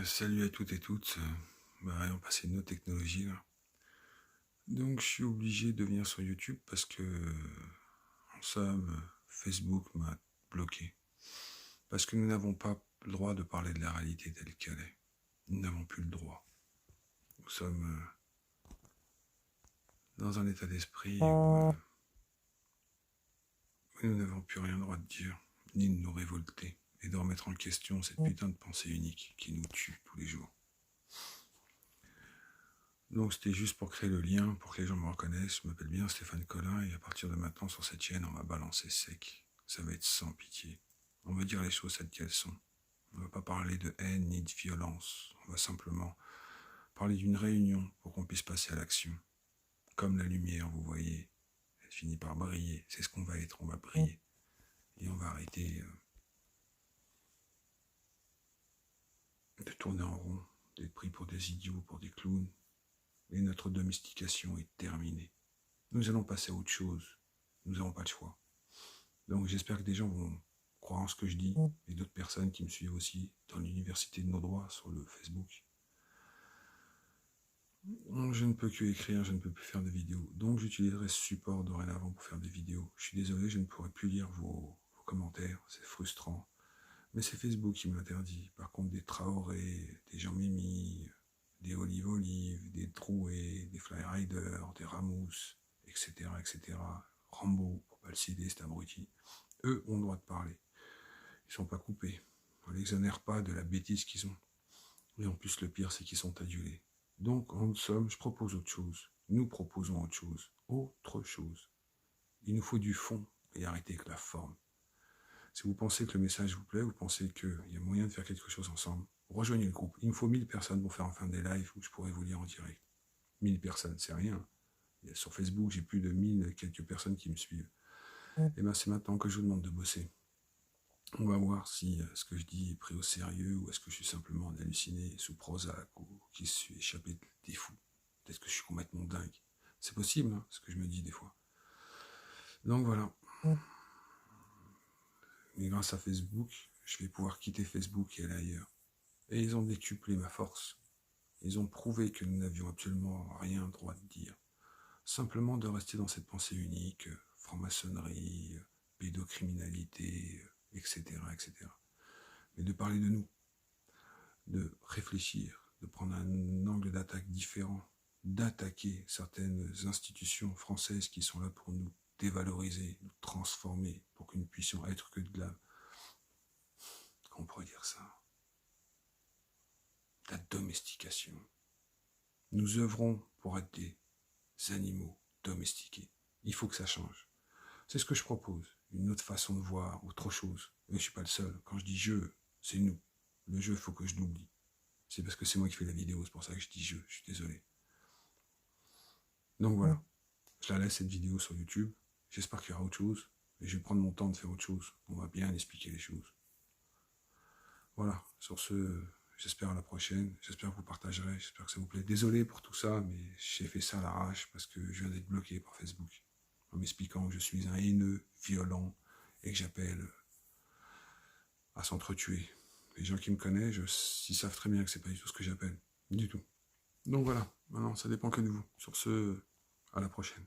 Salut à toutes et toutes. On passe à une autre technologie là. Donc je suis obligé de venir sur YouTube parce que en somme, Facebook m'a bloqué. Parce que nous n'avons pas le droit de parler de la réalité telle qu'elle est. Nous n'avons plus le droit. Nous sommes dans un état d'esprit où nous n'avons plus rien le droit de dire, ni de nous révolter, et de remettre en question cette putain de pensée unique qui nous tue tous les jours. Donc c'était juste pour créer le lien, pour que les gens me reconnaissent. Je m'appelle bien Stéphane Collin et à partir de maintenant sur cette chaîne, on va balancer sec. Ça va être sans pitié. On va dire les choses telles qu'elles sont. On ne va pas parler de haine ni de violence. On va simplement parler d'une réunion pour qu'on puisse passer à l'action. Comme la lumière, vous voyez, elle finit par briller. C'est ce qu'on va être, on va briller. Et on va arrêter de tourner en rond, d'être pris pour des idiots, pour des clowns. Et notre domestication est terminée. Nous allons passer à autre chose. Nous n'avons pas le choix. Donc j'espère que des gens vont croire en ce que je dis, et d'autres personnes qui me suivent aussi dans l'université de nos droits sur le Facebook. Je ne peux que écrire, je ne peux plus faire de vidéos. Donc j'utiliserai ce support dorénavant pour faire des vidéos. Je suis désolé, je ne pourrai plus lire vos commentaires, c'est frustrant. Mais c'est Facebook qui me l'interdit. Par contre, des Traoré, des Jean-Mimi, des Olive, des Drouet, des Flyrider, des Ramous, etc., etc., Rambo, pour pas le citer, c'est abruti. Eux ont le droit de parler. Ils sont pas coupés. On les exonère pas de la bêtise qu'ils ont. Et en plus, le pire, c'est qu'ils sont adulés. Donc, en somme, je propose autre chose. Nous proposons autre chose. Autre chose. Il nous faut du fond et arrêter avec la forme. Si vous pensez que le message vous plaît, vous pensez qu'il y a moyen de faire quelque chose ensemble, rejoignez le groupe. Il me faut 1000 personnes pour faire enfin des lives où je pourrais vous lire en direct. 1000 personnes, c'est rien. Sur Facebook, j'ai plus de 1000 quelques personnes qui me suivent. Et bien, c'est maintenant que je vous demande de bosser. On va voir si ce que je dis est pris au sérieux ou est-ce que je suis simplement halluciné sous Prozac ou qui se suis échappé des fous. Peut-être que je suis complètement dingue. C'est possible, hein, ce que je me dis des fois. Donc voilà. Mais grâce à Facebook, je vais pouvoir quitter Facebook et aller ailleurs. Et ils ont décuplé ma force. Ils ont prouvé que nous n'avions absolument rien droit de dire. Simplement de rester dans cette pensée unique, franc-maçonnerie, pédocriminalité, etc., etc. Mais de parler de nous, de réfléchir, de prendre un angle d'attaque différent, d'attaquer certaines institutions françaises qui sont là pour nous dévaloriser, nous transformer, pour que nous puissions être que de la... Comment on pourrait dire ça? La domestication. Nous œuvrons pour être des animaux domestiqués. Il faut que ça change. C'est ce que je propose. Une autre façon de voir, autre chose. Mais je ne suis pas le seul. Quand je dis je, c'est nous. Le jeu, il faut que je l'oublie. C'est parce que c'est moi qui fais la vidéo, c'est pour ça que je dis je suis désolé. Donc voilà. Je la laisse cette vidéo sur YouTube. J'espère qu'il y aura autre chose. Et je vais prendre mon temps de faire autre chose. On va bien expliquer les choses. Voilà. Sur ce... J'espère à la prochaine, j'espère que vous partagerez, j'espère que ça vous plaît. Désolé pour tout ça, mais j'ai fait ça à l'arrache parce que je viens d'être bloqué par Facebook. En m'expliquant que je suis un haineux, violent, et que j'appelle à s'entretuer. Les gens qui me connaissent, ils savent très bien que c'est pas du tout ce que j'appelle. Du tout. Donc voilà, maintenant ça dépend que de vous. Sur ce, à la prochaine.